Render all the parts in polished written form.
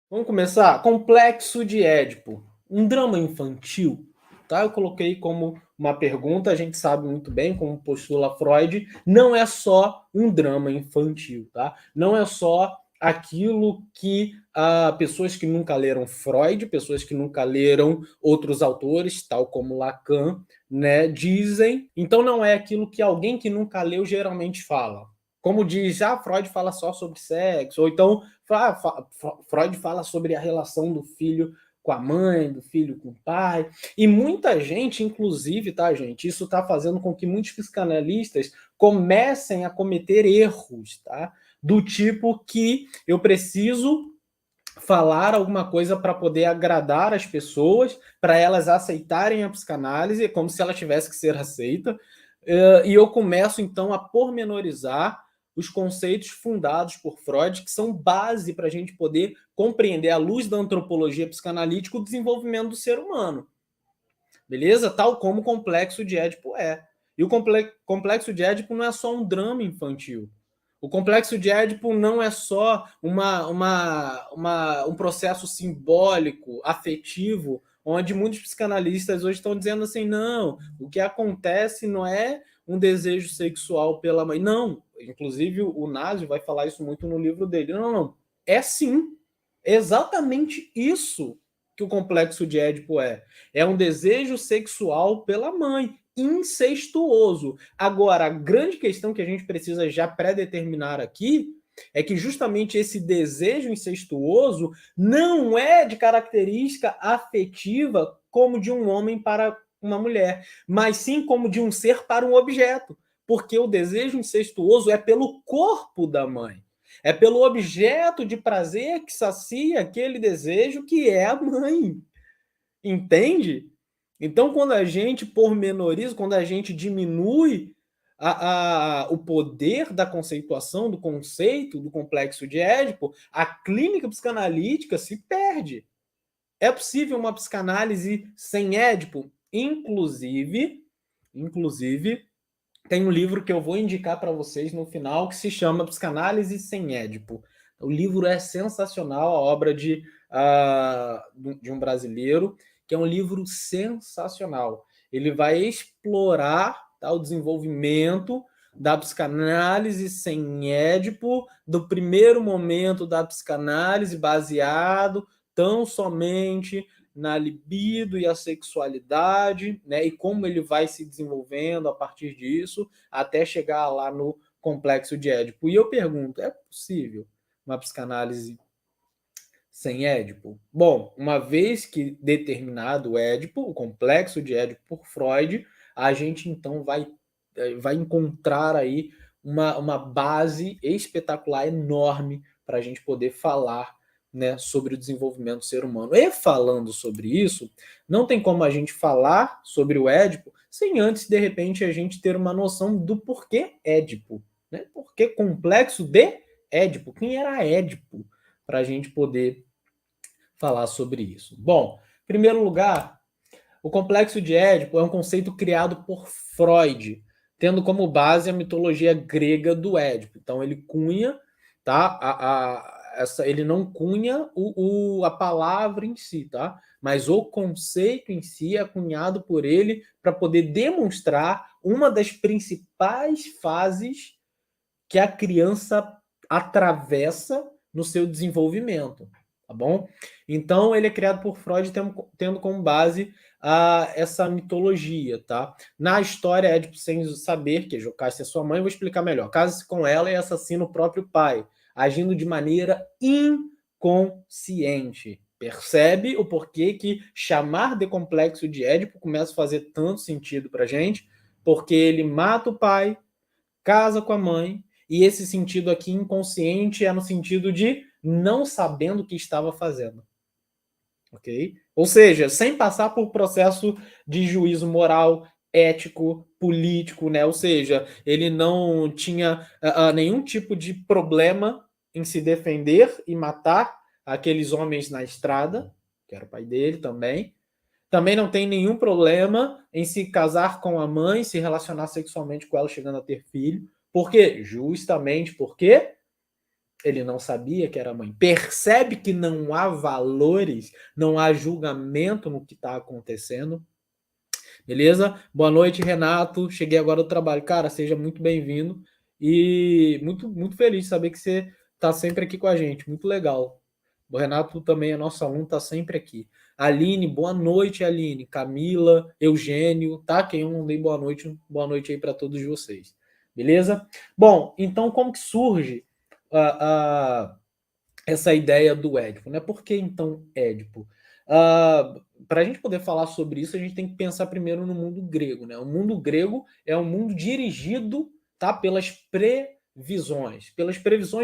Vamos começar? Complexo de Édipo. Um drama infantil? Tá? Eu coloquei como uma pergunta, a gente sabe muito bem, como postula Freud, não é só um drama infantil, tá? Não é só aquilo que pessoas que nunca leram Freud, pessoas que nunca leram outros autores, tal como Lacan, né, dizem. Então não é aquilo que alguém que nunca leu geralmente fala. Como diz, Freud fala só sobre sexo, ou então Freud fala sobre a relação do filho com a mãe, do filho com o pai. E muita gente, inclusive, tá, gente? Isso está fazendo com que muitos psicanalistas comecem a cometer erros, tá? Do tipo que eu preciso falar alguma coisa para poder agradar as pessoas, para elas aceitarem a psicanálise, como se ela tivesse que ser aceita. E eu começo, então, a pormenorizar os conceitos fundados por Freud, que são base para a gente poder compreender, à luz da antropologia psicanalítica, o desenvolvimento do ser humano. Beleza? Tal como o complexo de Édipo é. E o complexo de Édipo não é só um drama infantil. O complexo de Édipo não é só um processo simbólico, afetivo, onde muitos psicanalistas hoje estão dizendo assim, não, o que acontece não é um desejo sexual pela mãe. Não, inclusive o Nasio vai falar isso muito no livro dele. Não, não, é sim, exatamente isso que o complexo de Édipo é. É um desejo sexual pela mãe, incestuoso. Agora, a grande questão que a gente precisa já pré-determinar aqui é que justamente esse desejo incestuoso não é de característica afetiva como de um homem para uma mulher, mas sim como de um ser para um objeto. Porque o desejo incestuoso é pelo corpo da mãe. É pelo objeto de prazer que sacia aquele desejo que é a mãe. Entende? Então, quando a gente pormenoriza, quando a gente diminui o poder da conceituação, do conceito, do complexo de Édipo, a clínica psicanalítica se perde. É possível uma psicanálise sem Édipo? Inclusive, tem um livro que eu vou indicar para vocês no final que se chama Psicanálise sem Édipo. O livro é sensacional, a obra de um brasileiro, que é um livro sensacional. Ele vai explorar, tá, o desenvolvimento da psicanálise sem Édipo, do primeiro momento da psicanálise baseado tão somente na libido e a sexualidade, né? E como ele vai se desenvolvendo a partir disso, até chegar lá no complexo de Édipo. E eu pergunto, é possível uma psicanálise sem Édipo? Bom, uma vez que determinado o Édipo, o complexo de Édipo por Freud, a gente então vai encontrar aí uma base espetacular, enorme, para a gente poder falar, né, sobre o desenvolvimento do ser humano. E falando sobre isso, não tem como a gente falar sobre o Édipo sem antes, de repente, a gente ter uma noção do porquê Édipo. Né? Porquê complexo de Édipo? Quem era Édipo? Para a gente poder falar sobre isso. Bom, em primeiro lugar, o complexo de Édipo é um conceito criado por Freud, tendo como base a mitologia grega do Édipo. Então ele cunha, tá? Ele não cunha a palavra em si, tá? Mas o conceito em si é cunhado por ele para poder demonstrar uma das principais fases que a criança atravessa no seu desenvolvimento, tá bom? Então ele é criado por Freud tendo como base essa mitologia, tá? Na história, Édipo, sem saber que Jocasta é sua mãe, eu vou explicar melhor. Casa-se com ela e assassina o próprio pai, agindo de maneira inconsciente. Percebe o porquê que chamar de complexo de Édipo começa a fazer tanto sentido pra gente? Porque ele mata o pai, casa com a mãe, e esse sentido aqui inconsciente é no sentido de não sabendo o que estava fazendo. Ok? Ou seja, sem passar por processo de juízo moral, ético, político, né? Ou seja, ele não tinha nenhum tipo de problema em se defender e matar aqueles homens na estrada, que era o pai dele também. Também não tem nenhum problema em se casar com a mãe, se relacionar sexualmente com ela, chegando a ter filho. Por quê? Justamente porque Ele não sabia que era mãe. Percebe que não há valores, não há julgamento no que está acontecendo. Beleza? Boa noite, Renato. Cheguei agora do trabalho. Cara, seja muito bem-vindo. E muito, muito feliz de saber que você está sempre aqui com a gente. Muito legal. O Renato também é nosso aluno, está sempre aqui. Aline, boa noite, Aline. Camila, Eugênio, tá? Quem eu não dei boa noite aí para todos vocês. Beleza? Bom, então como que surge essa ideia do Édipo, né? Por que então Édipo? Para a gente poder falar sobre isso, a gente tem que pensar primeiro no mundo grego, né? O mundo grego é um mundo dirigido, tá, pelas previsões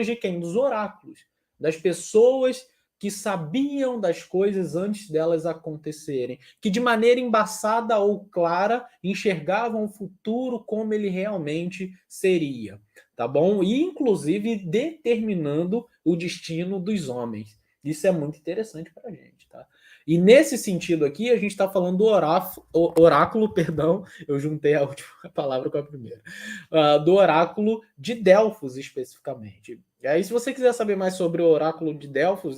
de quem? Dos oráculos, das pessoas que sabiam das coisas antes delas acontecerem, que de maneira embaçada ou clara enxergavam o futuro como ele realmente seria, tá bom? E inclusive determinando o destino dos homens. Isso é muito interessante para a gente, tá? E nesse sentido aqui, a gente está falando do oráculo, perdão, eu juntei a última palavra com a primeira, do oráculo de Delfos, especificamente. E aí, se você quiser saber mais sobre o oráculo de Delfos,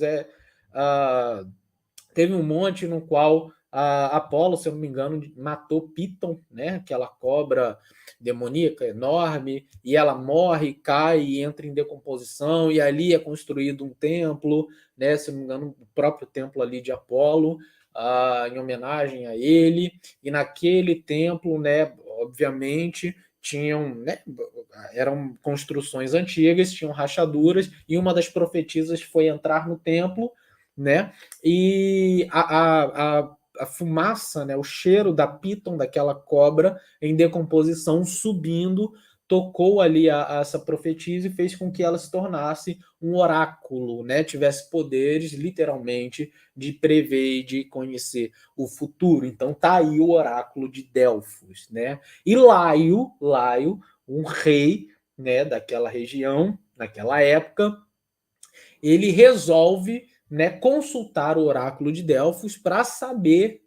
teve um monte no qual Apolo, se eu não me engano, matou Piton, né? Aquela cobra demoníaca enorme, e ela morre, cai e entra em decomposição, e ali é construído um templo, né? Se eu não me engano, o próprio templo ali de Apolo, em homenagem a ele, e naquele templo, né? Obviamente tinham, né, eram construções antigas, tinham rachaduras, e uma das profetisas foi entrar no templo, né? E a fumaça, né, o cheiro da Piton, daquela cobra em decomposição, subindo, tocou ali essa profetisa e fez com que ela se tornasse um oráculo, né? Tivesse poderes, literalmente, de prever e de conhecer o futuro. Então tá aí o oráculo de Delfos, né? E Laio, um rei, né, daquela região, naquela época, ele resolve, né, consultar o oráculo de Delfos para saber,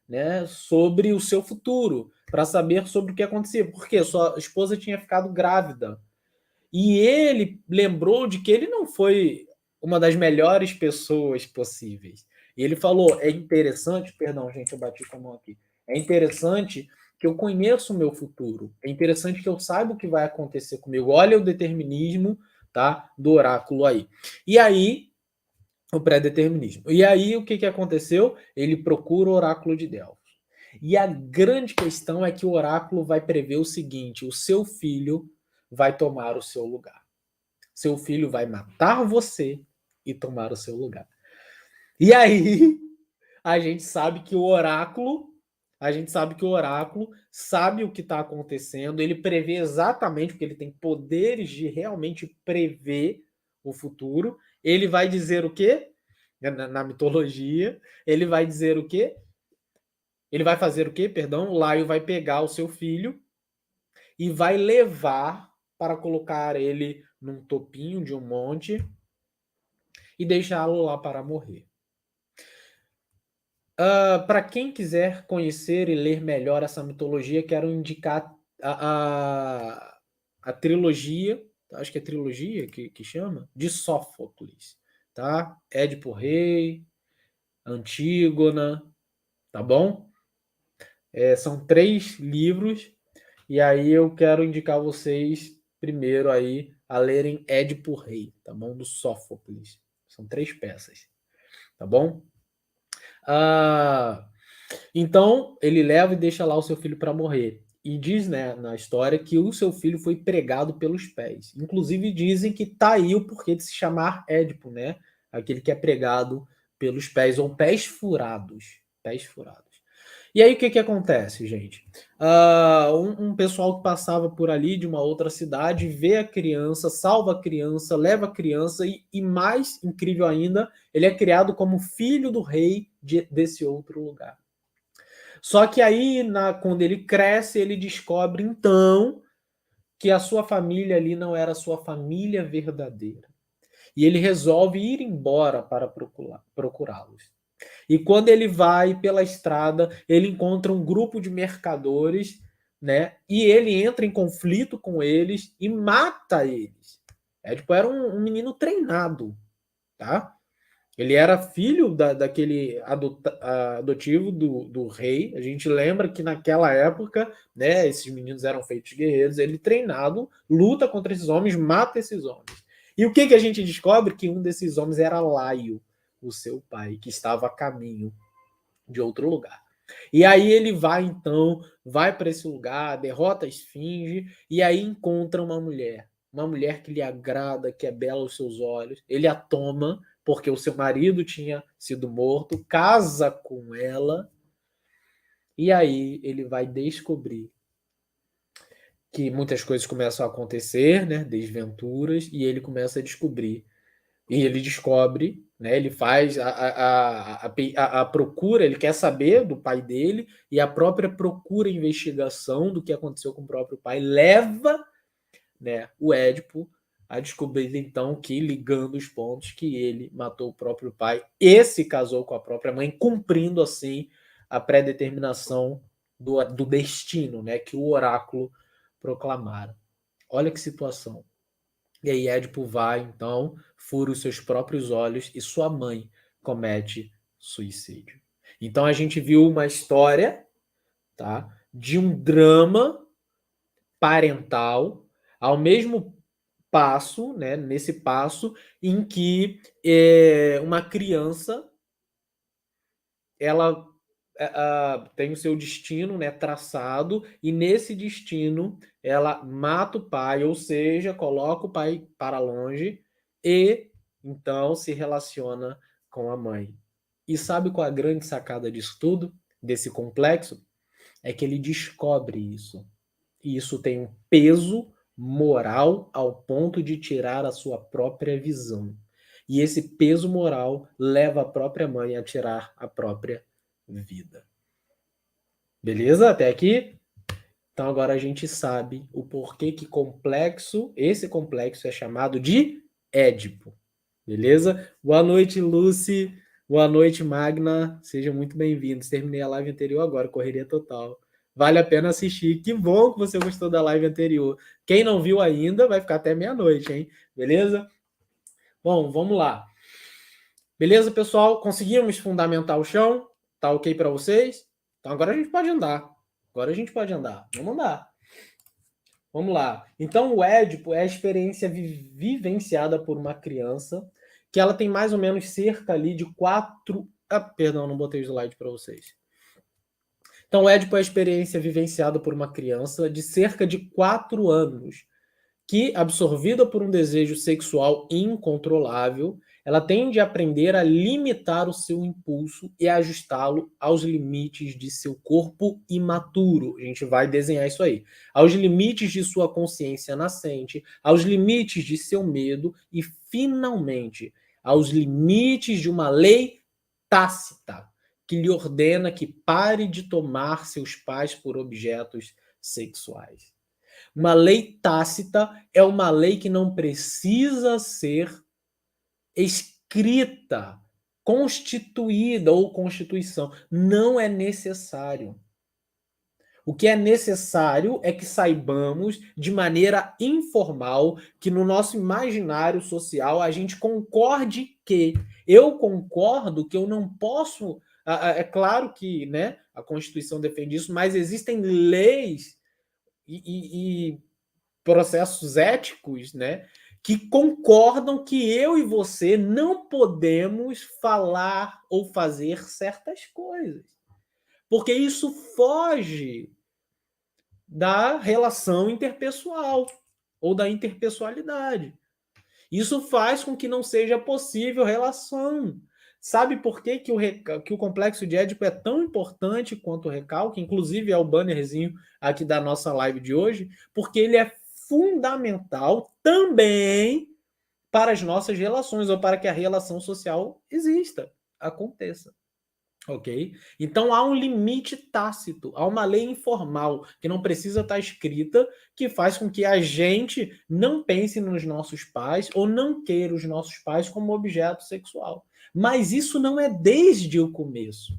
né, sobre o seu futuro, para saber sobre o que acontecia, porque sua esposa tinha ficado grávida. E ele lembrou de que ele não foi uma das melhores pessoas possíveis. E ele falou: é interessante, perdão, gente, eu bati com a mão aqui. É interessante que eu conheça o meu futuro. É interessante que eu saiba o que vai acontecer comigo. Olha o determinismo, tá, do oráculo aí. E aí, o pré-determinismo. E aí, o que, que aconteceu? Ele procura o oráculo de Delfos. E a grande questão é que o oráculo vai prever o seguinte: o seu filho vai tomar o seu lugar. Seu filho vai matar você e tomar o seu lugar. E aí, a gente sabe que o oráculo sabe o que está acontecendo, ele prevê exatamente, porque ele tem poderes de realmente prever o futuro. Ele vai dizer o quê? Na mitologia, ele vai dizer o quê? Ele vai fazer o quê? Perdão, o Laio vai pegar o seu filho e vai levar para colocar ele num topinho de um monte e deixá-lo lá para morrer. Para quem quiser conhecer e ler melhor essa mitologia, quero indicar a trilogia, acho que é trilogia que chama, de Sófocles, tá? Édipo Rei, Antígona, tá bom? São 3 livros, e aí eu quero indicar vocês primeiro aí a lerem Édipo Rei, tá bom? Do Sófocles. São 3 peças, tá bom? Então, ele leva e deixa lá o seu filho para morrer. E diz, né, na história que o seu filho foi pregado pelos pés. Inclusive, dizem que tá aí o porquê de se chamar Édipo, né? Aquele que é pregado pelos pés, ou pés furados. Pés furados. E aí, o que acontece, gente? Um pessoal que passava por ali de uma outra cidade vê a criança, salva a criança, leva a criança e mais incrível ainda, ele é criado como filho do rei desse outro lugar. Só que aí, quando ele cresce, ele descobre, então, que a sua família ali não era a sua família verdadeira. E ele resolve ir embora para procurá-los. E quando ele vai pela estrada, ele encontra um grupo de mercadores, né? E ele entra em conflito com eles e mata eles. Édipo era um menino treinado, tá? Ele era filho daquele adotivo do rei. A gente lembra que naquela época, né, esses meninos eram feitos guerreiros. Ele treinado, luta contra esses homens, mata esses homens. E o que a gente descobre? Que um desses homens era Laio, o seu pai, que estava a caminho de outro lugar. E aí ele vai, então, vai para esse lugar, derrota a esfinge, e aí encontra uma mulher que lhe agrada, que é bela aos seus olhos. Ele a toma, porque o seu marido tinha sido morto, casa com ela, e aí ele vai descobrir que muitas coisas começam a acontecer, né, desventuras, e ele começa a descobrir. E ele descobre, né, ele faz a procura, ele quer saber do pai dele, e a própria procura e investigação do que aconteceu com o próprio pai leva, né, o Édipo a descobrir, então, que, ligando os pontos, que ele matou o próprio pai e se casou com a própria mãe, cumprindo, assim, a pré-determinação do destino, né, que o oráculo proclamara. Olha que situação. E aí Édipo vai, então, fura os seus próprios olhos e sua mãe comete suicídio. Então a gente viu uma história, tá, de um drama parental, ao mesmo passo, né, nesse passo em que uma criança ela tem o seu destino, né, traçado, e nesse destino ela mata o pai, ou seja, coloca o pai para longe e então se relaciona com a mãe. E sabe qual é a grande sacada disso tudo, desse complexo? É que ele descobre isso. E isso tem um peso moral ao ponto de tirar a sua própria visão. E esse peso moral leva a própria mãe a tirar a própria vida. Beleza? Até aqui? Então agora a gente sabe o porquê que esse complexo é chamado de Édipo. Beleza? Boa noite, Lucy. Boa noite, Magna. Sejam muito bem-vindos. Terminei a live anterior agora, correria total. Vale a pena assistir. Que bom que você gostou da live anterior. Quem não viu ainda, vai ficar até meia-noite, hein? Beleza? Bom, vamos lá. Beleza, pessoal? Conseguimos fundamentar o chão? Tá ok para vocês? Então agora a gente pode andar. Agora a gente pode andar. Vamos andar. Vamos lá. Então o Édipo é a experiência vivenciada por uma criança que ela tem mais ou menos cerca ali de 4... perdão, não botei o slide para vocês. Então o Édipo é a experiência vivenciada por uma criança de cerca de 4 anos que, absorvida por um desejo sexual incontrolável, ela tende a aprender a limitar o seu impulso e ajustá-lo aos limites de seu corpo imaturo. A gente vai desenhar isso aí. Aos limites de sua consciência nascente, aos limites de seu medo e, finalmente, aos limites de uma lei tácita que lhe ordena que pare de tomar seus pais por objetos sexuais. Uma lei tácita é uma lei que não precisa ser escrita, constituída ou constituição. Não é necessário. O que é necessário é que saibamos de maneira informal, que no nosso imaginário social a gente concorde que eu concordo que eu não posso. É claro que, né, a Constituição defende isso, mas existem leis e processos éticos, né, que concordam que eu e você não podemos falar ou fazer certas coisas, porque isso foge da relação interpessoal ou da interpessoalidade. Isso faz com que não seja possível relação. Sabe por que, que o complexo de Édipo é tão importante quanto o recalque? Inclusive é o bannerzinho aqui da nossa live de hoje, porque ele é fundamental também para as nossas relações ou para que a relação social exista, aconteça. Ok? Então há um limite tácito, há uma lei informal que não precisa estar escrita, que faz com que a gente não pense nos nossos pais ou não queira os nossos pais como objeto sexual. Mas isso não é desde o começo.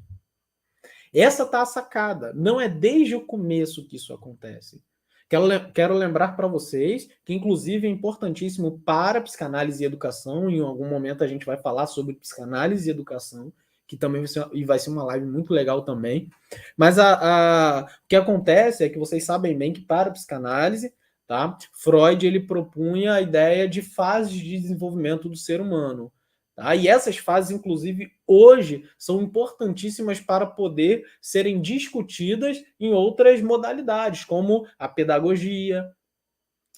Essa tá a sacada. Não é desde o começo que isso acontece. Quero lembrar para vocês que, inclusive, é importantíssimo para psicanálise e educação. Em algum momento a gente vai falar sobre psicanálise e educação, que também vai ser uma live muito legal também. Mas o que acontece é que vocês sabem bem que para a psicanálise, tá, Freud ele propunha a ideia de fases de desenvolvimento do ser humano. Tá? E essas fases, inclusive, hoje são importantíssimas para poder serem discutidas em outras modalidades, como a pedagogia,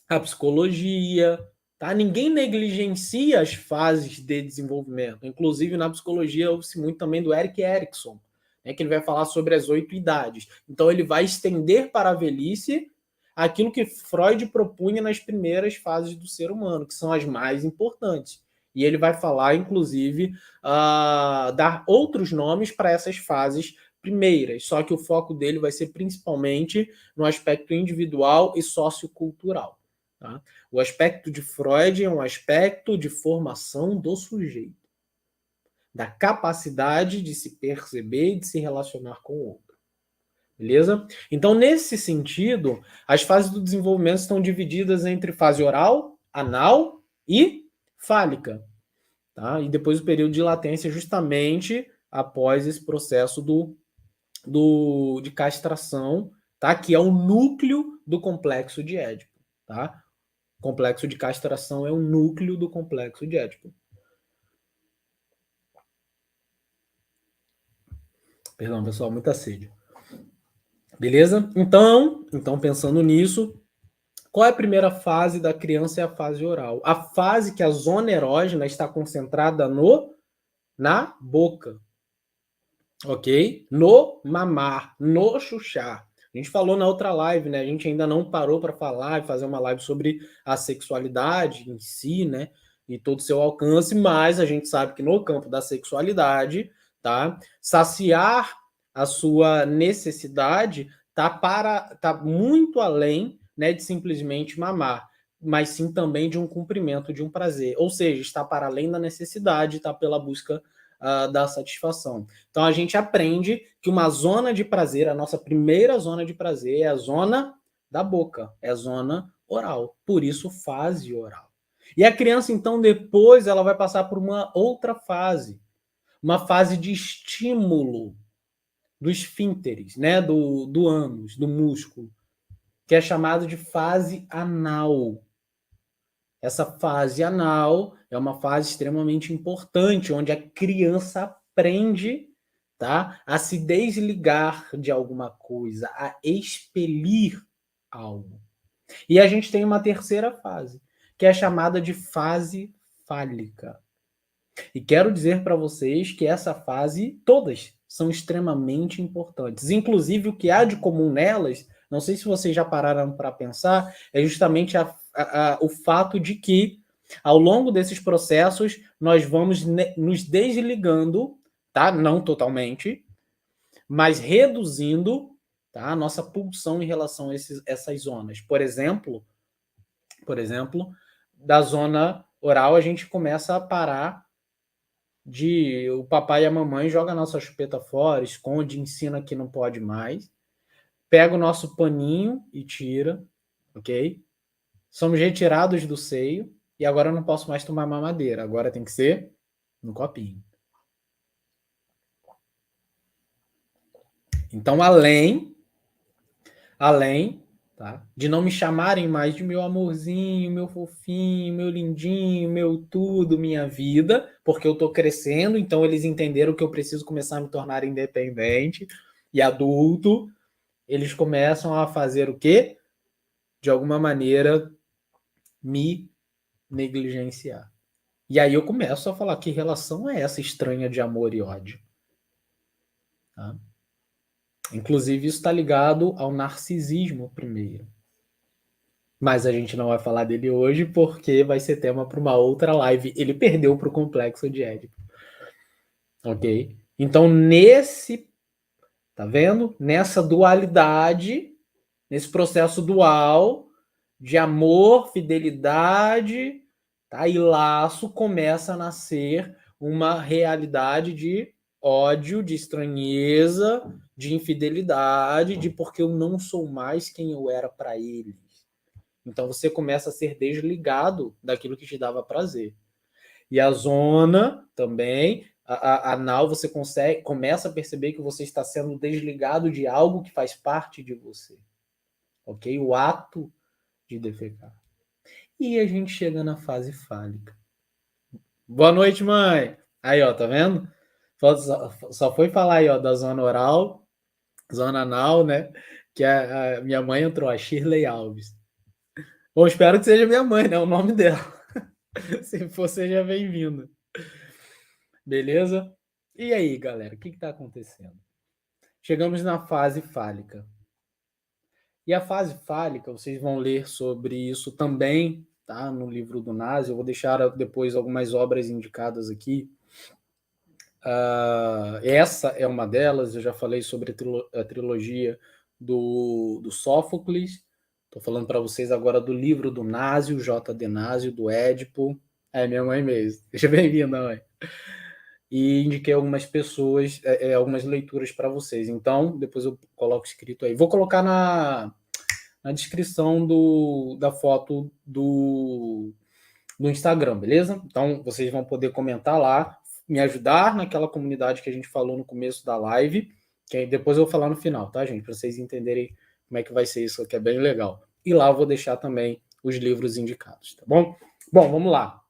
a psicologia. Tá? Ninguém negligencia as fases de desenvolvimento. Inclusive, na psicologia, ouve-se muito também do Erik Erikson, né, que ele vai falar sobre as 8 idades. Então, ele vai estender para a velhice aquilo que Freud propunha nas primeiras fases do ser humano, que são as mais importantes. E ele vai falar, inclusive, dar outros nomes para essas fases primeiras, só que o foco dele vai ser principalmente no aspecto individual e sociocultural. Tá? O aspecto de Freud é um aspecto de formação do sujeito, da capacidade de se perceber e de se relacionar com o outro. Beleza? Então, nesse sentido, as fases do desenvolvimento estão divididas entre fase oral, anal e fálica. Tá? E depois o período de latência, justamente após esse processo de castração, tá? Que é o núcleo do complexo de Édipo. Tá? O complexo de castração é o núcleo do complexo de Édipo. Perdão, pessoal, muita sede. Beleza? Então, pensando nisso, qual é a primeira fase da criança? É a fase oral. A fase que a zona erógena está concentrada na boca. Ok? No mamar, no chuchar. A gente falou na outra live, né? A gente ainda não parou para falar e fazer uma live sobre a sexualidade em si, né? E todo o seu alcance, mas a gente sabe que no campo da sexualidade, tá? Saciar a sua necessidade tá muito além, né, de simplesmente mamar, mas sim também de um cumprimento de um prazer. Ou seja, está para além da necessidade, está pela busca da satisfação. Então a gente aprende que uma zona de prazer, a nossa primeira zona de prazer é a zona da boca, é a zona oral. Por isso, fase oral. E a criança, então, depois ela vai passar por uma outra fase, uma fase de estímulo do esfínteres, né? do ânus, do músculo, que é chamado de fase anal. Essa fase anal é uma fase extremamente importante, onde a criança aprende, tá, a se desligar de alguma coisa, a expelir algo. E a gente tem uma terceira fase, que é chamada de fase fálica. E quero dizer para vocês que essa fase, todas, são extremamente importantes. Inclusive, o que há de comum nelas, não sei se vocês já pararam para pensar, é justamente o fato de que, ao longo desses processos, nós vamos nos desligando, tá? Não totalmente, mas reduzindo, tá? A nossa pulsão em relação a essas zonas. Por exemplo, da zona oral, a gente começa a parar de o papai e a mamãe joga a nossa chupeta fora, esconde, ensina que não pode mais, pega o nosso paninho e tira, ok? Somos retirados do seio e agora eu não posso mais tomar mamadeira, agora tem que ser no copinho. Então, além, tá, de não me chamarem mais de meu amorzinho, meu fofinho, meu lindinho, meu tudo, minha vida, porque eu tô crescendo, então eles entenderam que eu preciso começar a me tornar independente e adulto, eles começam a fazer o quê? De alguma maneira, me negligenciar. E aí eu começo a falar, que relação é essa estranha de amor e ódio? Tá? Inclusive, isso está ligado ao narcisismo primeiro. Mas a gente não vai falar dele hoje porque vai ser tema para uma outra live. Ele perdeu para o complexo de Édipo. Ok? Então, tá vendo? Nessa dualidade, nesse processo dual de amor, fidelidade, tá? E laço, começa a nascer uma realidade de ódio, de estranheza, de infidelidade, de porque eu não sou mais quem eu era para ele. Então você começa a ser desligado daquilo que te dava prazer. E a zona também, a anal, você começa a perceber que você está sendo desligado de algo que faz parte de você. Ok? O ato de defecar. E a gente chega na fase fálica. Boa noite, mãe. Aí, ó, tá vendo? Só foi falar aí, ó, da zona oral, zona anal, né? Que a minha mãe entrou, a Shirley Alves. Bom, espero que seja minha mãe, né? O nome dela. Se for, seja bem-vindo. Beleza? E aí, galera, o que está acontecendo? Chegamos na fase fálica. E a fase fálica, vocês vão ler sobre isso também, tá? No livro do Nazi. Eu vou deixar depois algumas obras indicadas aqui. Essa é uma delas. Eu já falei sobre a trilogia do Sófocles. Estou falando para vocês agora do livro do Nazi, o J.D. Nazi, do Édipo. É minha mãe mesmo. Seja bem-vinda, mãe. E indiquei algumas pessoas, algumas leituras para vocês. Então, depois eu coloco escrito aí. Vou colocar na descrição da foto do Instagram, beleza? Então, vocês vão poder comentar lá, me ajudar naquela comunidade que a gente falou no começo da live, que aí depois eu vou falar no final, tá, gente? Para vocês entenderem como é que vai ser isso, que é bem legal. E lá eu vou deixar também os livros indicados, tá bom? Bom, vamos lá.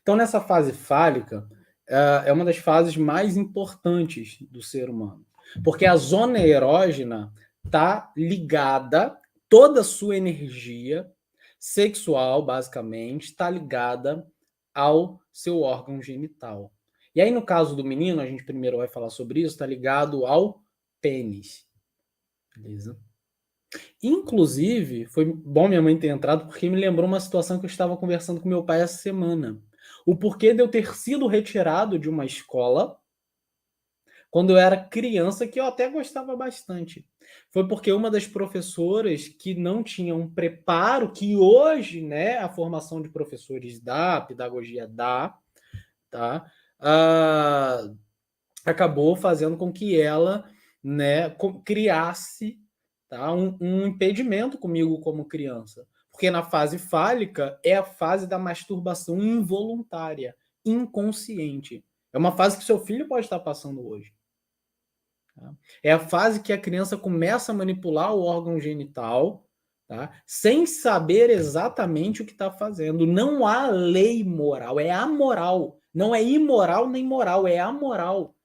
Então, nessa fase fálica, é uma das fases mais importantes do ser humano, porque a zona erógena está ligada, toda a sua energia sexual, basicamente, está ligada ao seu órgão genital. E aí, no caso do menino, a gente primeiro vai falar sobre isso, está ligado ao pênis. Beleza? Inclusive, foi bom minha mãe ter entrado, porque me lembrou uma situação que eu estava conversando com meu pai essa semana. O porquê de eu ter sido retirado de uma escola quando eu era criança, que eu até gostava bastante. Foi porque uma das professoras que não tinha um preparo, que hoje, né, a formação de professores dá, a pedagogia dá, tá? Acabou fazendo com que ela, né, criasse, tá, um impedimento comigo como criança. Porque na fase fálica é a fase da masturbação involuntária, inconsciente. É uma fase que seu filho pode estar passando hoje. Tá? É a fase que a criança começa a manipular o órgão genital, tá? Sem saber exatamente o que está fazendo. Não há lei moral, é amoral. Não é imoral nem moral, é amoral.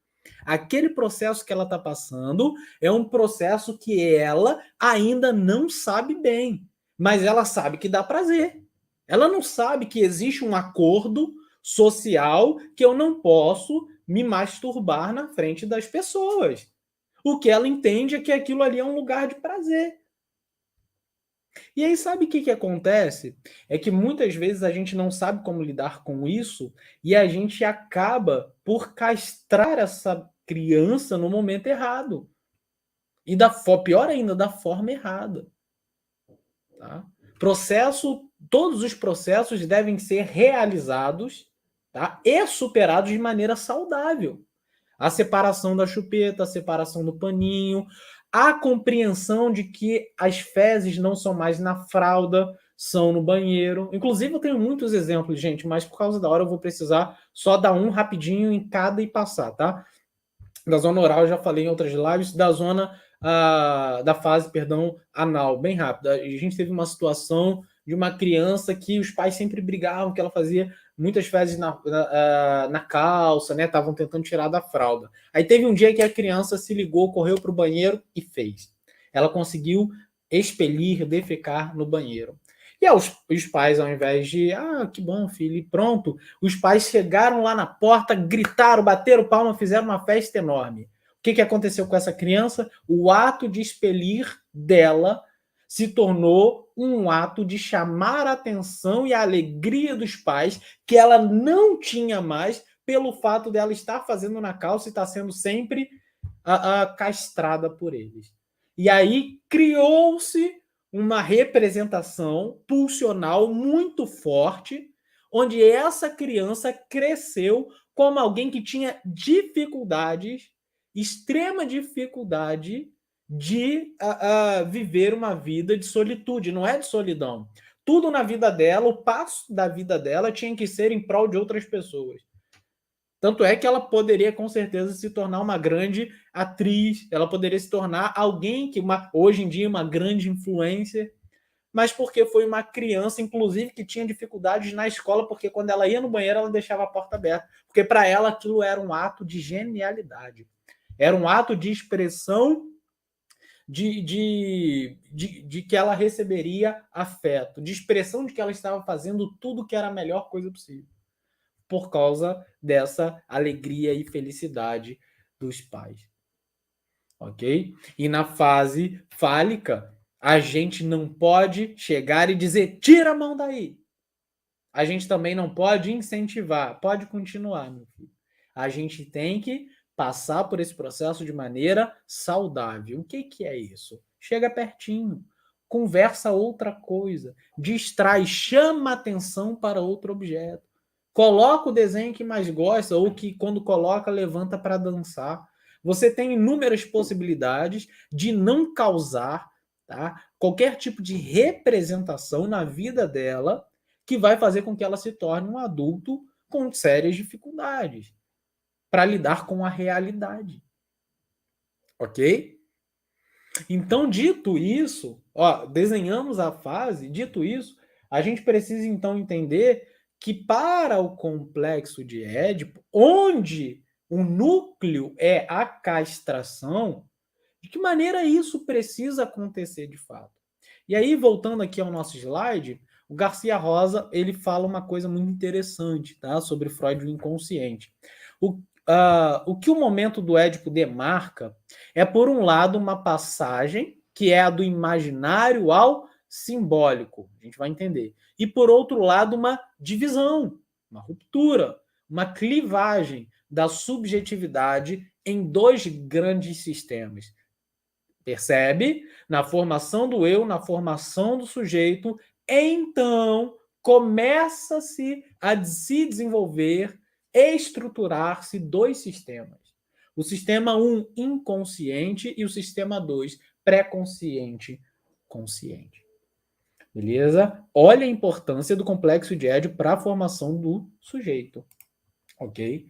Aquele processo que ela está passando é um processo que ela ainda não sabe bem, mas ela sabe que dá prazer. Ela não sabe que existe um acordo social que eu não posso me masturbar na frente das pessoas. O que ela entende é que aquilo ali é um lugar de prazer. E aí, sabe o que acontece? É que muitas vezes a gente não sabe como lidar com isso e a gente acaba por castrar essa criança no momento errado. E pior ainda, da forma errada. Tá? Todos os processos devem ser realizados, tá? E superados de maneira saudável. A separação da chupeta, a separação do paninho, a compreensão de que as fezes não são mais na fralda, são no banheiro. Inclusive, eu tenho muitos exemplos, gente, mas por causa da hora eu vou precisar só dar um rapidinho em cada e passar, tá? Da zona oral, eu já falei em outras lives, da fase, perdão, anal, bem rápida. A gente teve uma situação de uma criança que os pais sempre brigavam, que ela fazia muitas fezes na calça, né? Estavam tentando tirar da fralda. Aí teve um dia que a criança se ligou, correu para o banheiro e fez. Ela conseguiu expelir, defecar no banheiro. E aí, os pais, ao invés de, que bom, filho, e pronto, os pais chegaram lá na porta, gritaram, bateram palma, fizeram uma festa enorme. O que aconteceu com essa criança? O ato de expelir dela se tornou um ato de chamar a atenção e a alegria dos pais que ela não tinha mais pelo fato dela estar fazendo na calça e estar sendo sempre castrada por eles. E aí criou-se uma representação pulsional muito forte, onde essa criança cresceu como alguém que tinha dificuldades, extrema dificuldade de viver uma vida de solitude, não é de solidão. Tudo na vida dela, o passo da vida dela tinha que ser em prol de outras pessoas. Tanto é que ela poderia, com certeza, se tornar uma grande atriz, ela poderia se tornar alguém que, hoje em dia, uma grande influencer, mas porque foi uma criança, inclusive, que tinha dificuldades na escola, porque quando ela ia no banheiro, ela deixava a porta aberta, porque para ela aquilo era um ato de genialidade, era um ato de expressão de que ela receberia afeto, de expressão de que ela estava fazendo tudo que era a melhor coisa possível, por causa dessa alegria e felicidade dos pais. Ok? E na fase fálica, a gente não pode chegar e dizer, tira a mão daí. A gente também não pode incentivar, pode continuar, meu filho. A gente tem que passar por esse processo de maneira saudável. O que é isso? Chega pertinho, conversa outra coisa, distrai, chama atenção para outro objeto. Coloca o desenho que mais gosta ou que quando coloca levanta para dançar. Você tem inúmeras possibilidades de não causar, tá, qualquer tipo de representação na vida dela que vai fazer com que ela se torne um adulto com sérias dificuldades para lidar com a realidade. Ok? Então, dito isso, desenhamos a fase, dito isso, a gente precisa então entender que para o complexo de Édipo, onde o núcleo é a castração, de que maneira isso precisa acontecer de fato? E aí, voltando aqui ao nosso slide, o Garcia Rosa ele fala uma coisa muito interessante, tá, sobre Freud e o inconsciente. O que o momento do Édipo demarca é, por um lado, uma passagem que é a do imaginário ao simbólico, a gente vai entender. E, por outro lado, uma divisão, uma ruptura, uma clivagem da subjetividade em dois grandes sistemas. Percebe? Na formação do eu, na formação do sujeito, então começa-se a se desenvolver, estruturar-se dois sistemas. O sistema 1, inconsciente, e o sistema 2, pré-consciente, consciente. Beleza? Olha a importância do complexo de Édipo para a formação do sujeito. Ok?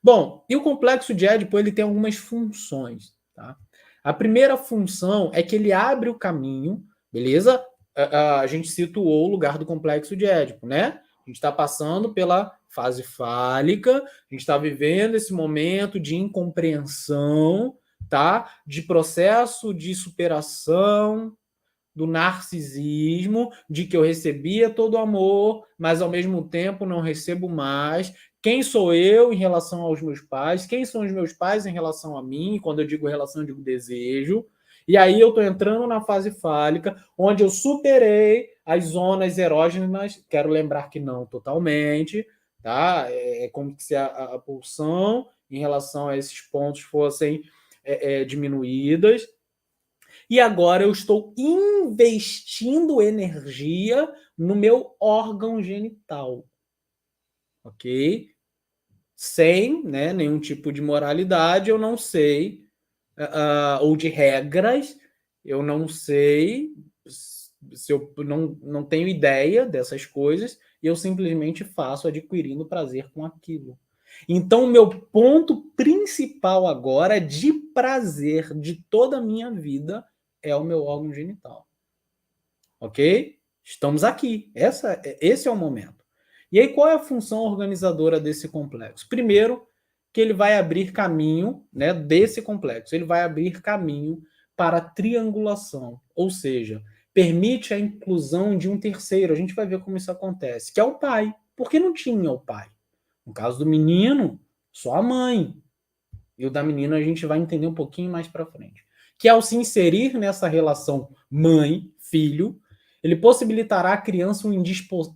Bom, e o complexo de Édipo ele tem algumas funções, tá? A primeira função é que ele abre o caminho, beleza? A gente situou o lugar do complexo de Édipo, né? A gente está passando pela fase fálica, a gente está vivendo esse momento de incompreensão, tá? De processo de superação do narcisismo, de que eu recebia todo o amor, mas ao mesmo tempo não recebo mais. Quem sou eu em relação aos meus pais? Quem são os meus pais em relação a mim? Quando eu digo relação, eu digo desejo. E aí eu estou entrando na fase fálica, onde eu superei as zonas erógenas. Quero lembrar que não totalmente, tá? É como se a pulsão em relação a esses pontos fossem diminuídas. E agora eu estou investindo energia no meu órgão genital, ok? Sem, né, nenhum tipo de moralidade, eu não sei, ou de regras, eu não sei, se eu não tenho ideia dessas coisas, e eu simplesmente faço adquirindo prazer com aquilo. Então, o meu ponto principal agora de prazer de toda a minha vida é o meu órgão genital. Ok? Estamos aqui. Esse é o momento. E aí, qual é a função organizadora desse complexo? Primeiro, que ele vai abrir caminho, né, desse complexo. Ele vai abrir caminho para a triangulação, ou seja, permite a inclusão de um terceiro. A gente vai ver como isso acontece, que é o pai. Porque não tinha o pai. No caso do menino, só a mãe. E o da menina a gente vai entender um pouquinho mais para frente. Que ao se inserir nessa relação mãe-filho, ele possibilitará à criança um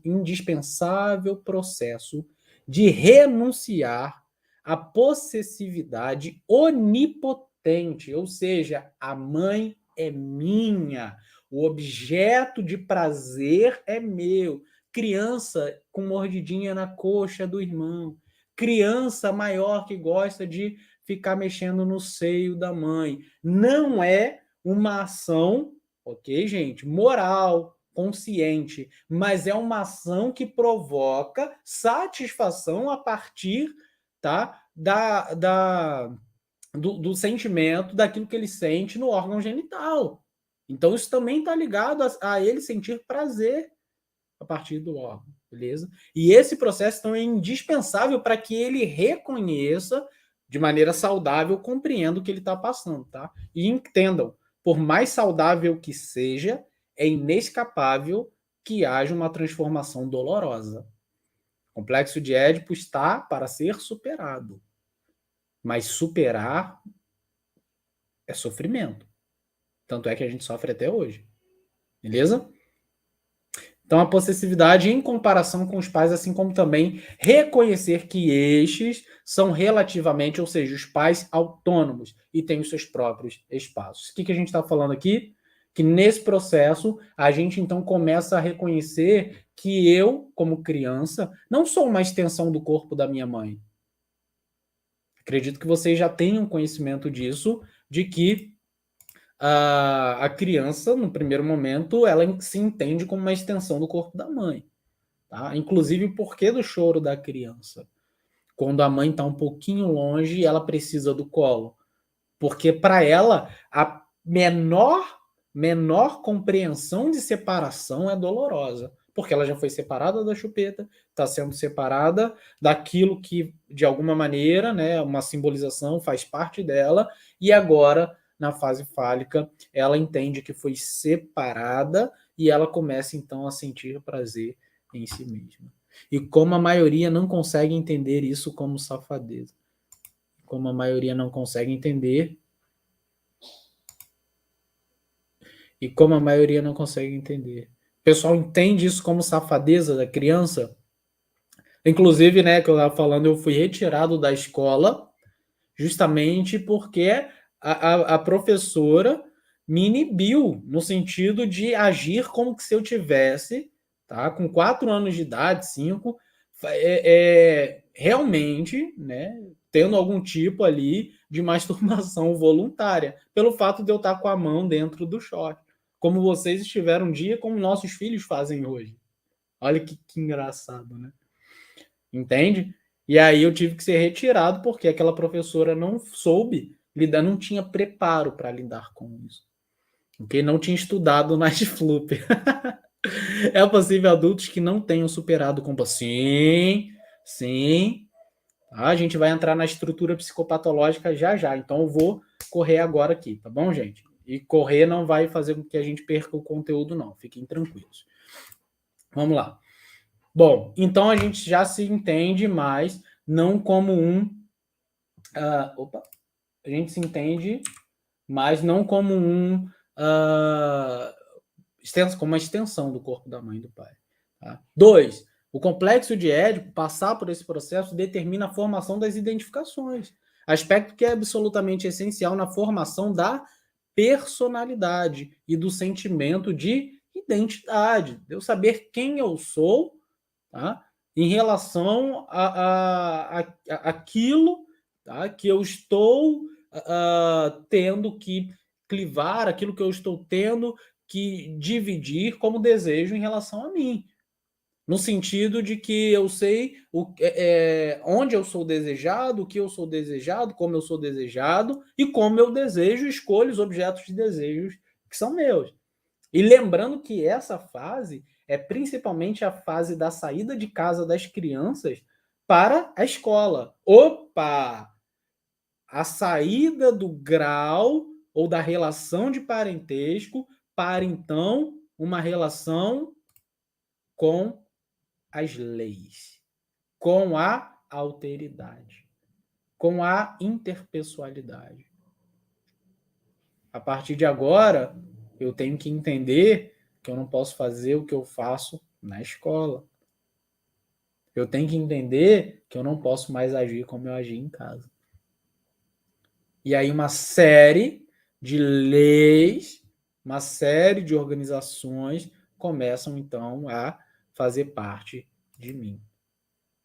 indispensável processo de renunciar à possessividade onipotente, ou seja, a mãe é minha, o objeto de prazer é meu. Criança com mordidinha na coxa do irmão, criança maior que gosta de ficar mexendo no seio da mãe. Não é uma ação, ok, gente, moral, consciente, mas é uma ação que provoca satisfação a partir, tá, do sentimento, daquilo que ele sente no órgão genital. Então, isso também está ligado a ele sentir prazer a partir do órgão, beleza? E esse processo então, é indispensável para que ele reconheça de maneira saudável, compreenda o que ele está passando, tá? E entendam, por mais saudável que seja, é inescapável que haja uma transformação dolorosa. O complexo de Édipo está para ser superado, mas superar é sofrimento. Tanto é que a gente sofre até hoje, beleza? Então, a possessividade em comparação com os pais, assim como também reconhecer que estes são relativamente, ou seja, os pais autônomos e têm os seus próprios espaços. O que a gente está falando aqui? Que nesse processo, a gente então começa a reconhecer que eu, como criança, não sou uma extensão do corpo da minha mãe. Acredito que vocês já tenham conhecimento disso, de que a criança, no primeiro momento, ela se entende como uma extensão do corpo da mãe. Tá? Inclusive, o porquê do choro da criança? Quando a mãe está um pouquinho longe, ela precisa do colo. Porque, para ela, a menor compreensão de separação é dolorosa. Porque ela já foi separada da chupeta, está sendo separada daquilo que, de alguma maneira, né, uma simbolização faz parte dela, e agora, na fase fálica, ela entende que foi separada e ela começa, então, a sentir prazer em si mesma. E como a maioria não consegue entender isso como safadeza, como a maioria não consegue entender, e como a maioria não consegue entender. O pessoal entende isso como safadeza da criança. Inclusive, né, que eu estava falando, eu fui retirado da escola justamente porque a professora me inibiu no sentido de agir como que se eu tivesse, tá, com 4 anos de idade, 5, realmente, né, tendo algum tipo ali de masturbação voluntária, pelo fato de eu estar com a mão dentro do short, como vocês estiveram um dia, como nossos filhos fazem hoje. Olha que engraçado, né? Entende? E aí eu tive que ser retirado porque aquela professora não soube lidar, não tinha preparo para lidar com isso. Porque não tinha estudado na FLUP. É possível adultos que não tenham superado o sim, sim. A gente vai entrar na estrutura psicopatológica já já. Então eu vou correr agora aqui, tá bom, gente? E correr não vai fazer com que a gente perca o conteúdo, não. Fiquem tranquilos. Vamos lá. Bom, então a gente já se entende mais não como a gente se entende mais não como como uma extensão do corpo da mãe e do pai. Tá? 2. O complexo de Édipo, passar por esse processo, determina a formação das identificações. Aspecto que é absolutamente essencial na formação da personalidade e do sentimento de identidade. De eu saber quem eu sou, tá? Em relação aquilo, tá? Que eu estou tendo que clivar, aquilo que eu estou tendo que dividir como desejo em relação a mim. No sentido de que eu sei onde eu sou desejado, o que eu sou desejado, como eu sou desejado, e como eu desejo, escolho os objetos de desejos que são meus. E lembrando que essa fase é principalmente a fase da saída de casa das crianças para a escola. Opa! A saída do grau ou da relação de parentesco para, então, uma relação com as leis, com a alteridade, com a interpessoalidade. A partir de agora, eu tenho que entender que eu não posso fazer o que eu faço na escola. Eu tenho que entender que eu não posso mais agir como eu agi em casa. E aí uma série de leis, uma série de organizações começam, então, a fazer parte de mim.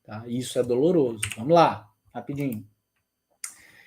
Tá? Isso é doloroso. Vamos lá, rapidinho.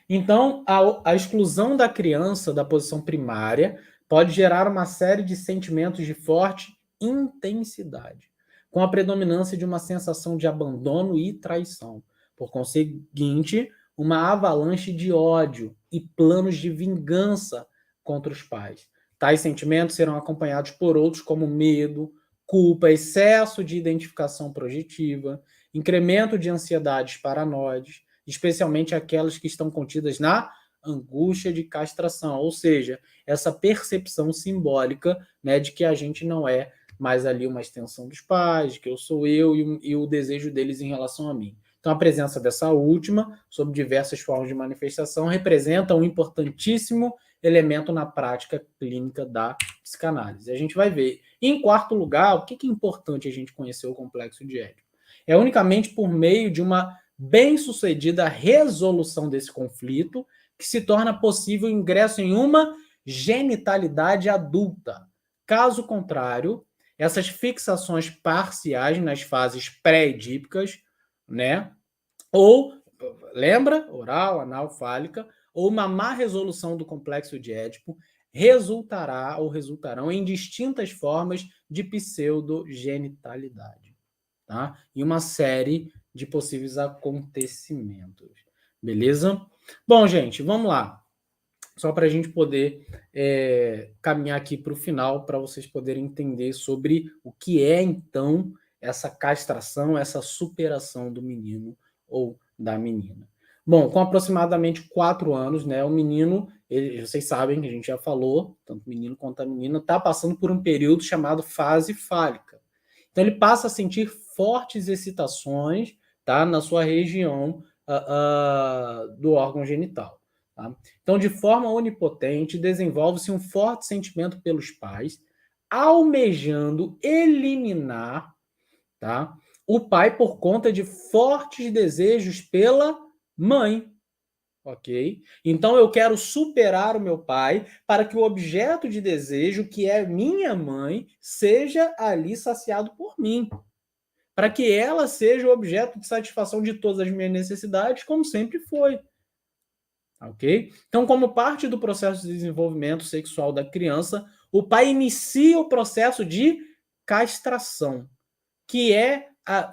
Então, a exclusão da criança da posição primária pode gerar uma série de sentimentos de forte intensidade, com a predominância de uma sensação de abandono e traição. Por conseguinte, uma avalanche de ódio e planos de vingança contra os pais. Tais sentimentos serão acompanhados por outros como medo, culpa, excesso de identificação projetiva, incremento de ansiedades paranoides, especialmente aquelas que estão contidas na angústia de castração, ou seja, essa percepção simbólica, né, de que a gente não é mais ali uma extensão dos pais, de que eu sou eu e o desejo deles em relação a mim. Então, a presença dessa última, sob diversas formas de manifestação, representa um importantíssimo elemento na prática clínica da psicanálise. A gente vai ver. Em quarto lugar, o que é importante a gente conhecer o complexo de Édipo? É unicamente por meio de uma bem-sucedida resolução desse conflito que se torna possível o ingresso em uma genitalidade adulta. Caso contrário, essas fixações parciais nas fases pré-edípicas, né? Ou, lembra? Oral, anal, fálica, ou uma má resolução do complexo de Édipo resultará ou resultarão em distintas formas de pseudogenitalidade, tá? E uma série de possíveis acontecimentos. Beleza? Bom, gente, vamos lá. Só para a gente poder caminhar aqui para o final, para vocês poderem entender sobre o que é, então, essa castração, essa superação do menino ou da menina. Bom, com aproximadamente 4 anos, né, o menino, vocês sabem que a gente já falou, tanto o menino quanto a menina, está passando por um período chamado fase fálica. Então, ele passa a sentir fortes excitações, tá, na sua região do órgão genital. Tá? Então, de forma onipotente, desenvolve-se um forte sentimento pelos pais, almejando eliminar, tá, o pai por conta de fortes desejos pela mãe. Ok? Então, eu quero superar o meu pai para que o objeto de desejo, que é minha mãe, seja ali saciado por mim. Para que ela seja o objeto de satisfação de todas as minhas necessidades, como sempre foi. Ok? Então, como parte do processo de desenvolvimento sexual da criança, o pai inicia o processo de castração, que é,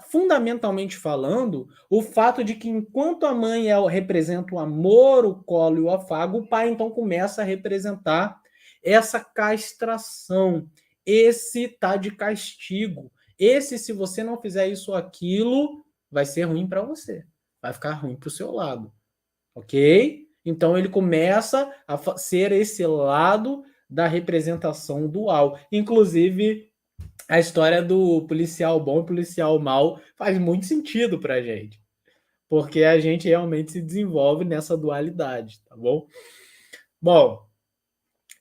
fundamentalmente falando, o fato de que enquanto a mãe representa o amor, o colo e o afago, o pai então começa a representar essa castração, esse tá de castigo. Esse, se você não fizer isso ou aquilo, vai ser ruim para você, vai ficar ruim para o seu lado, ok? Então ele começa a ser esse lado da representação dual. Inclusive, a história do policial bom e policial mau faz muito sentido pra gente. Porque a gente realmente se desenvolve nessa dualidade, tá bom? Bom,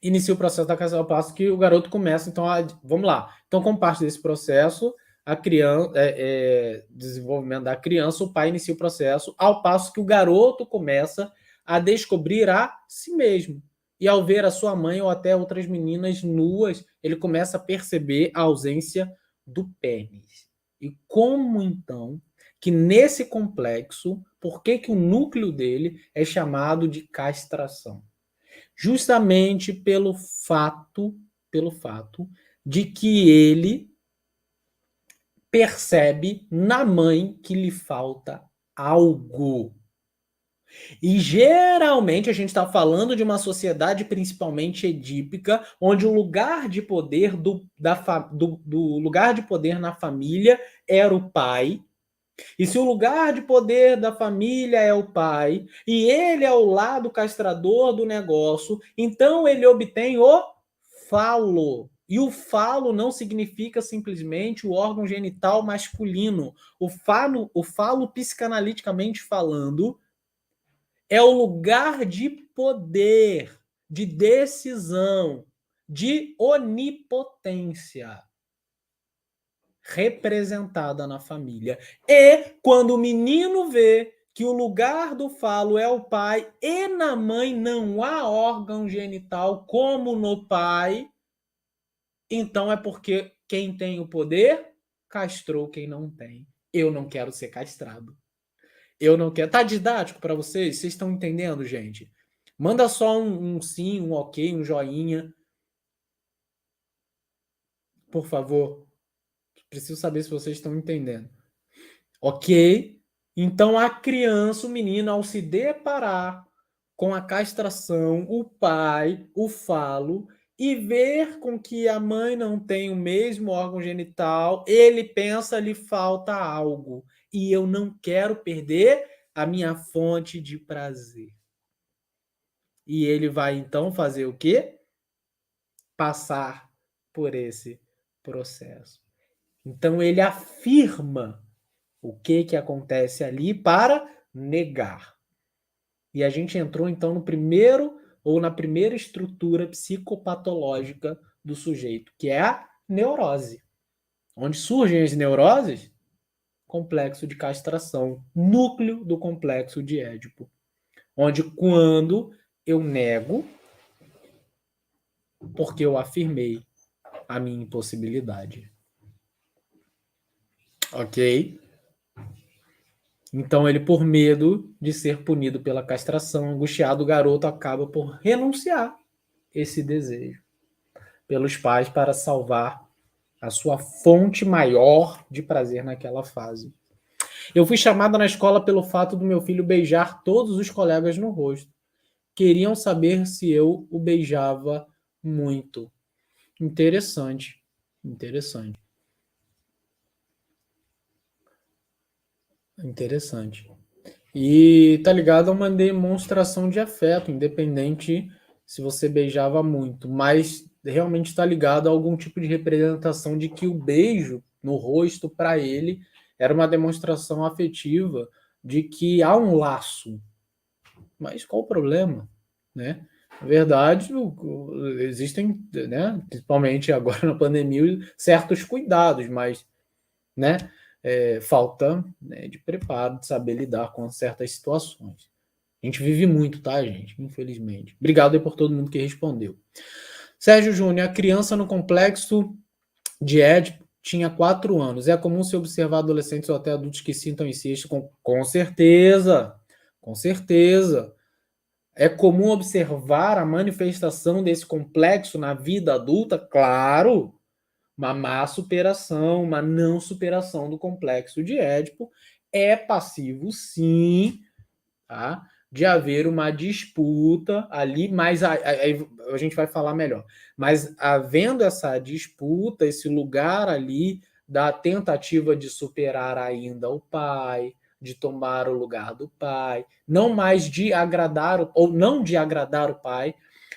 inicia o processo da castração ao passo que o garoto começa, então, vamos lá. Então, como parte desse processo, a criança, desenvolvimento da criança, o pai inicia o processo, ao passo que o garoto começa a descobrir a si mesmo. E ao ver a sua mãe ou até outras meninas nuas, ele começa a perceber a ausência do pênis. E como então que nesse complexo, por que o núcleo dele é chamado de castração? Justamente pelo fato de que ele percebe na mãe que lhe falta algo. E geralmente a gente está falando de uma sociedade principalmente edípica, onde o lugar de poder do lugar de poder na família era o pai. E se o lugar de poder da família é o pai, e ele é o lado castrador do negócio, então ele obtém o falo. E o falo não significa simplesmente o órgão genital masculino. O falo psicanaliticamente falando, é o lugar de poder, de decisão, de onipotência representada na família. E quando o menino vê que o lugar do falo é o pai e na mãe não há órgão genital como no pai, então é porque quem tem o poder castrou quem não tem. Eu não quero ser castrado. Eu não quero. Tá didático para vocês? Vocês estão entendendo, gente? Manda só um sim, um ok, um joinha. Por favor. Preciso saber se vocês estão entendendo. Ok? Então a criança, o menino, ao se deparar com a castração, o pai, o falo, e ver com que a mãe não tem o mesmo órgão genital, ele pensa lhe falta algo. E eu não quero perder a minha fonte de prazer. E ele vai então fazer o quê? Passar por esse processo. Então ele afirma o que acontece ali para negar. E a gente entrou então no primeiro ou na primeira estrutura psicopatológica do sujeito, que é a neurose. Onde surgem as neuroses? Complexo de castração, núcleo do complexo de Édipo. Onde quando eu nego, porque eu afirmei a minha impossibilidade. Ok? Então ele, por medo de ser punido pela castração, angustiado, o garoto acaba por renunciar esse desejo pelos pais para salvar a sua fonte maior de prazer naquela fase. Eu fui chamada na escola pelo fato do meu filho beijar todos os colegas no rosto. Queriam saber se eu o beijava muito. Interessante. Interessante. Interessante. E tá ligado a uma demonstração de afeto, independente se você beijava muito, mas realmente está ligado a algum tipo de representação de que o beijo no rosto para ele era uma demonstração afetiva de que há um laço. Mas qual o problema, né? Na verdade, existem, né, principalmente agora na pandemia, certos cuidados, mas, né, falta, né, de preparo, de saber lidar com certas situações. A gente vive muito, tá, gente? Infelizmente. Obrigado aí por todo mundo que respondeu. Sérgio Júnior, a criança no complexo de Édipo tinha 4 anos. É comum se observar adolescentes ou até adultos que sintam incesto? Com certeza. Com certeza. É comum observar a manifestação desse complexo na vida adulta? Claro. Uma má superação, uma não superação do complexo de Édipo é passivo, sim, tá? De haver uma disputa ali, mas a gente vai falar melhor. Mas havendo essa disputa, esse lugar ali da tentativa de superar ainda o pai, de tomar o lugar do pai, não mais de agradar, ou não de agradar o pai,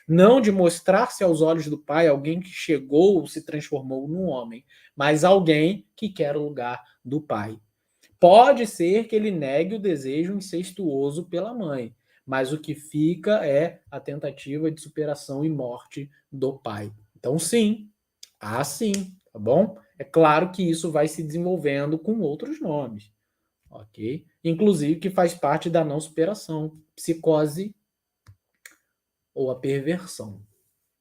não de mostrar-se aos olhos do pai alguém que chegou, se transformou num homem, mas alguém que quer o lugar do pai. Pode ser que ele negue o desejo incestuoso pela mãe, mas o que fica é a tentativa de superação e morte do pai. Então, sim, sim, tá bom? É claro que isso vai se desenvolvendo com outros nomes, ok? Inclusive que faz parte da não superação, psicose ou a perversão.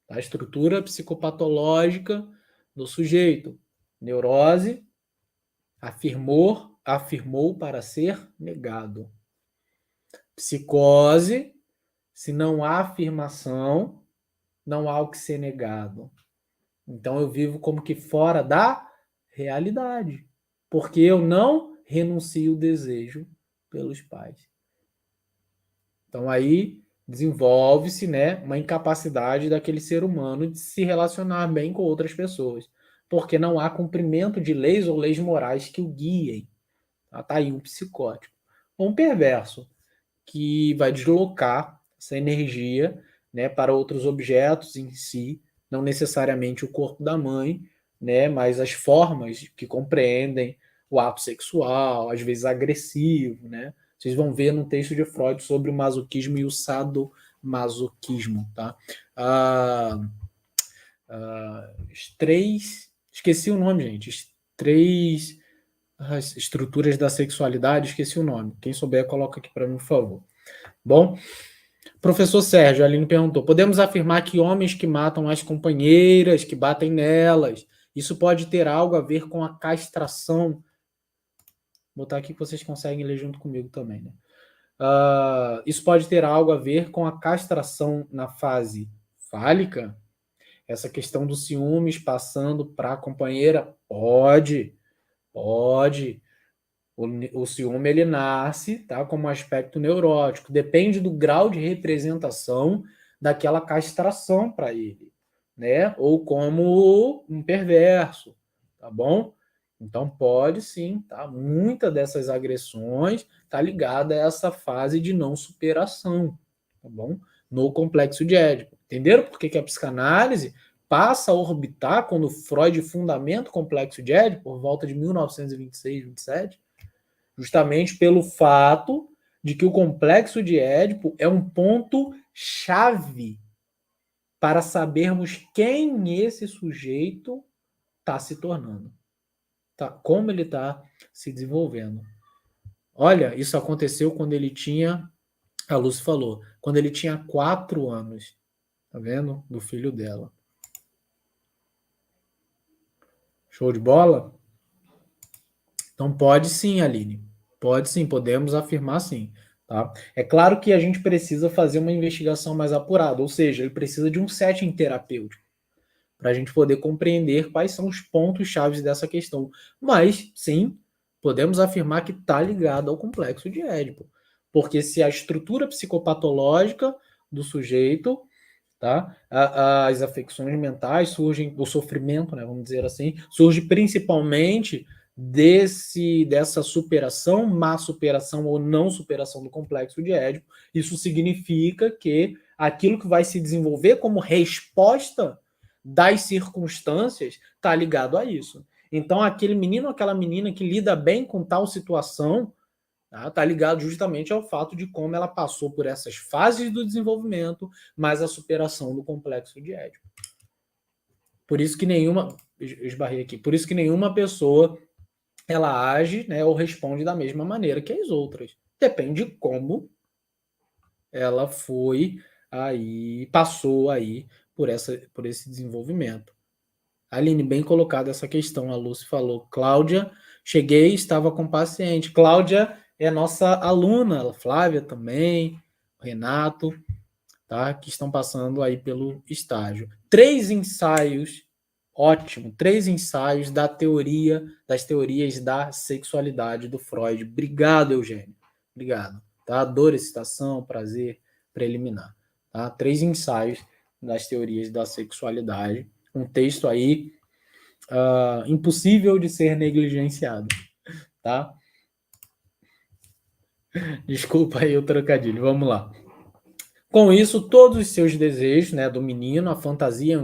A estrutura psicopatológica do sujeito, neurose, afirmou para ser negado. Psicose, se não há afirmação, não há o que ser negado. Então eu vivo como que fora da realidade, porque eu não renuncio o desejo pelos pais. Então aí desenvolve-se, né, uma incapacidade daquele ser humano de se relacionar bem com outras pessoas, porque não há cumprimento de leis ou leis morais que o guiem. Tá aí um psicótico. Ou um perverso, que vai deslocar essa energia, né, para outros objetos em si, não necessariamente o corpo da mãe, né, mas as formas que compreendem o ato sexual, às vezes agressivo, né? Vocês vão ver no texto de Freud sobre o masoquismo e o sadomasoquismo, tá? Esqueci o nome, gente. As estruturas da sexualidade, esqueci o nome. Quem souber, coloca aqui para mim, por favor. Bom, professor Sérgio, a Aline perguntou: podemos afirmar que homens que matam as companheiras, que batem nelas, isso pode ter algo a ver com a castração? Vou botar aqui que vocês conseguem ler junto comigo também, né? Isso pode ter algo a ver com a castração na fase fálica? Essa questão dos ciúmes passando para a companheira? Pode. O ciúme ele nasce, tá, como um aspecto neurótico. Depende do grau de representação daquela castração para ele, né? Ou como um perverso, tá bom? Então pode sim, tá? Muita dessas agressões tá ligada a essa fase de não superação, tá bom? No complexo de Édipo. Entenderam por que a psicanálise passa a orbitar quando Freud fundamenta o complexo de Édipo por volta de 1926, 27? Justamente pelo fato de que o complexo de Édipo é um ponto chave para sabermos quem esse sujeito está se tornando, tá? Como ele está se desenvolvendo. Olha, isso aconteceu quando ele tinha, a Lúcia falou, quando ele tinha 4 anos, tá vendo? Do filho dela. Show de bola? Então pode sim, Aline. Pode sim, podemos afirmar sim. Tá? É claro que a gente precisa fazer uma investigação mais apurada, ou seja, ele precisa de um setting terapêutico para a gente poder compreender quais são os pontos chaves dessa questão. Mas, sim, podemos afirmar que está ligado ao complexo de Édipo. Porque se a estrutura psicopatológica do sujeito, tá? As afecções mentais surgem, o sofrimento, né, vamos dizer assim, surge principalmente dessa superação, má superação ou não superação do complexo de Édipo. Isso significa que aquilo que vai se desenvolver como resposta das circunstâncias está ligado a isso. Então, aquele menino ou aquela menina que lida bem com tal situação tá ligado justamente ao fato de como ela passou por essas fases do desenvolvimento, mais a superação do complexo de Édipo. Por isso que nenhuma, esbarrei aqui, por isso que nenhuma pessoa ela age, né, ou responde da mesma maneira que as outras. Depende de como ela foi aí, passou aí por esse desenvolvimento. Aline, bem colocada essa questão. A Lúcia falou, Cláudia, cheguei, estava com paciente. Cláudia é nossa aluna, Flávia também, Renato, tá? Que estão passando aí pelo estágio. 3 ensaios, ótimo, 3 ensaios das teorias da sexualidade do Freud. Obrigado, Eugênio. Obrigado. Tá? Dor, excitação, prazer, preliminar. Tá? 3 ensaios das teorias da sexualidade. Um texto aí impossível de ser negligenciado, tá? Desculpa aí o trocadilho, vamos lá. Com isso, todos os seus desejos, né, do menino, a fantasia,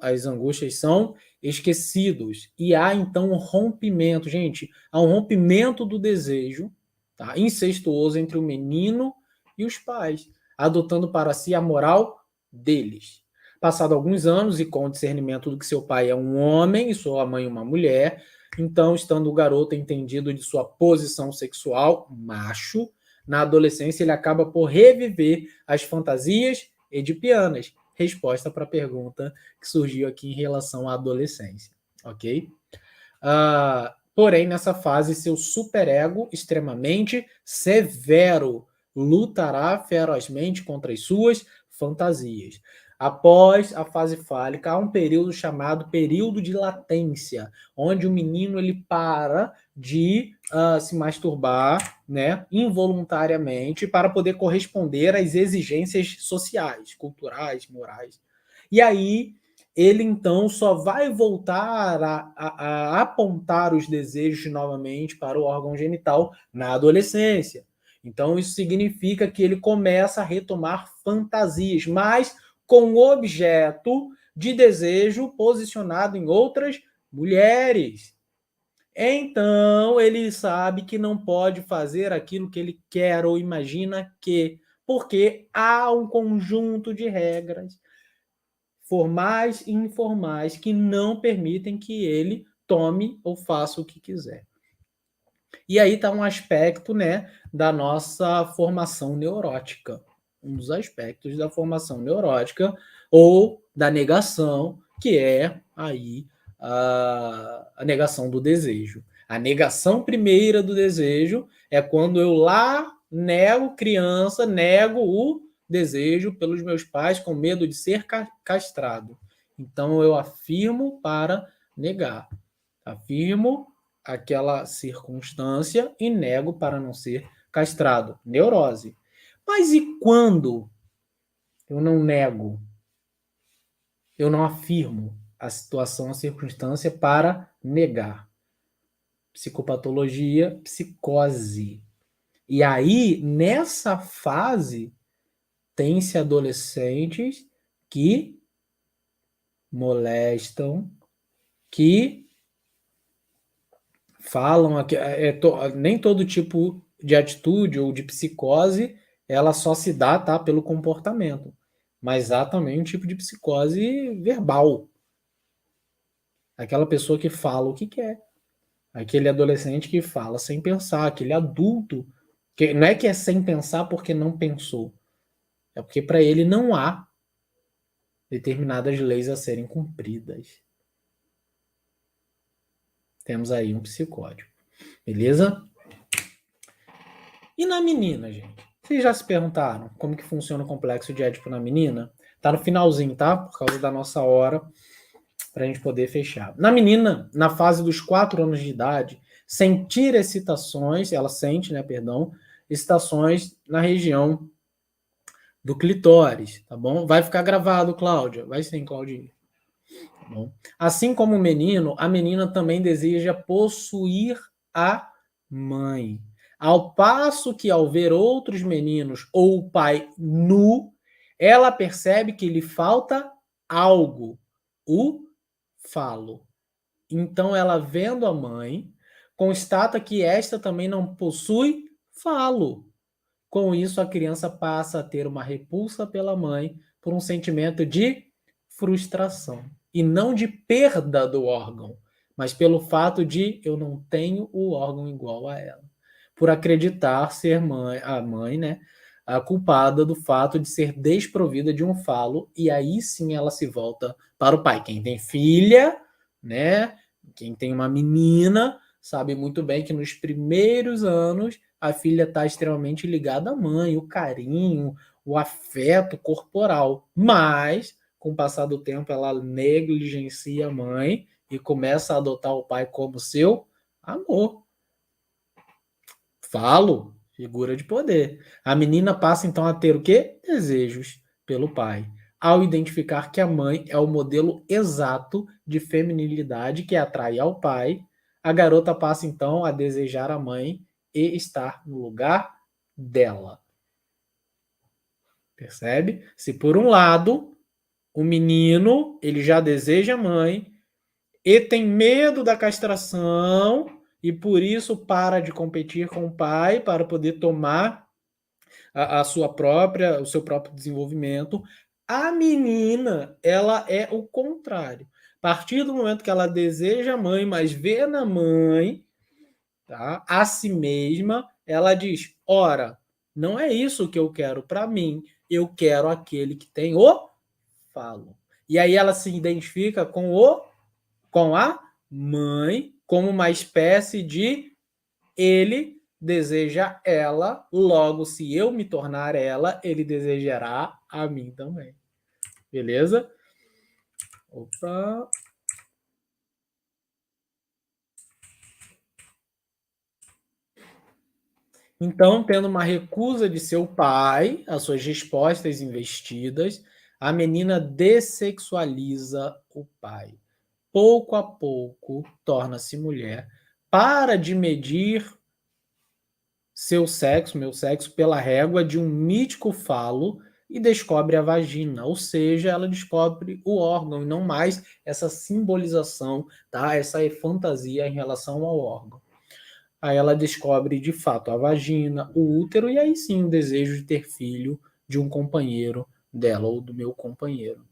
as angústias são esquecidos. E há, então, um rompimento. Gente, há um rompimento do desejo, tá, incestuoso entre o menino e os pais, adotando para si a moral deles. Passado alguns anos e com o discernimento do que seu pai é um homem e sua mãe uma mulher, então, estando o garoto entendido de sua posição sexual, macho, na adolescência ele acaba por reviver as fantasias edipianas. Resposta para a pergunta que surgiu aqui em relação à adolescência, ok? Porém, nessa fase, seu superego extremamente severo lutará ferozmente contra as suas fantasias. Após a fase fálica, há um período chamado período de latência, onde o menino ele para de se masturbar, né, involuntariamente para poder corresponder às exigências sociais, culturais, morais. E aí ele então só vai voltar a apontar os desejos novamente para o órgão genital na adolescência. Então isso significa que ele começa a retomar fantasias, mas com o objeto de desejo posicionado em outras mulheres. Então, ele sabe que não pode fazer aquilo que ele quer ou imagina que, porque há um conjunto de regras formais e informais que não permitem que ele tome ou faça o que quiser. E aí está um aspecto, né, da nossa formação neurótica, um dos aspectos da formação neurótica ou da negação, que é aí a negação do desejo. A negação primeira do desejo é quando eu lá nego criança, nego o desejo pelos meus pais com medo de ser castrado. Então eu afirmo para negar. Afirmo aquela circunstância e nego para não ser castrado. Neurose. Mas e quando eu não nego? Eu não afirmo a situação, a circunstância para negar. Psicopatologia, psicose. E aí, nessa fase, tem-se adolescentes que molestam, que falam, nem todo tipo de atitude ou de psicose, ela só se dá, tá, pelo comportamento. Mas há também um tipo de psicose verbal. Aquela pessoa que fala o que quer. Aquele adolescente que fala sem pensar, aquele adulto, que não é que é sem pensar porque não pensou, é porque para ele não há determinadas leis a serem cumpridas. Temos aí um psicótico, beleza? E na menina, gente? Vocês já se perguntaram como que funciona o complexo de Édipo na menina? Tá no finalzinho, tá? Por causa da nossa hora, para a gente poder fechar. Na menina, na fase dos 4 anos de idade, sentir excitações, ela sente, né, perdão, excitações na região do clitóris, tá bom? Vai ficar gravado, Cláudia. Vai sim, Claudinha. Tá bom? Assim como o menino, a menina também deseja possuir a mãe. Ao passo que, ao ver outros meninos ou o pai nu, ela percebe que lhe falta algo, o falo. Então, ela vendo a mãe, constata que esta também não possui falo. Com isso, a criança passa a ter uma repulsa pela mãe por um sentimento de frustração. E não de perda do órgão, mas pelo fato de eu não tenho o órgão igual a ela. Por acreditar ser a mãe, né, a culpada do fato de ser desprovida de um falo, e aí sim ela se volta para o pai. Quem tem filha, né, quem tem uma menina, sabe muito bem que nos primeiros anos a filha está extremamente ligada à mãe, o carinho, o afeto corporal. Mas, com o passar do tempo, ela negligencia a mãe e começa a adotar o pai como seu amor. Falo, figura de poder. A menina passa então a ter o quê? Desejos pelo pai. Ao identificar que a mãe é o modelo exato de feminilidade que atrai ao pai, a garota passa então a desejar a mãe e estar no lugar dela. Percebe? Se por um lado o menino ele já deseja a mãe e tem medo da castração e por isso para de competir com o pai para poder tomar o seu próprio desenvolvimento, a menina ela é o contrário. A partir do momento que ela deseja a mãe, mas vê na mãe, tá, a si mesma, ela diz: ora, não é isso que eu quero para mim, eu quero aquele que tem o falo. E aí ela se identifica com a mãe como uma espécie de ele deseja ela, logo se eu me tornar ela, ele desejará a mim também. Beleza? Opa. Então, tendo uma recusa de seu pai, as suas respostas investidas, a menina dessexualiza o pai. Pouco a pouco, torna-se mulher, para de medir seu sexo, meu sexo, pela régua de um mítico falo e descobre a vagina, ou seja, ela descobre o órgão e não mais essa simbolização, tá? Essa fantasia em relação ao órgão. Aí ela descobre de fato a vagina, o útero e aí sim o desejo de ter filho de um companheiro dela ou do meu companheiro.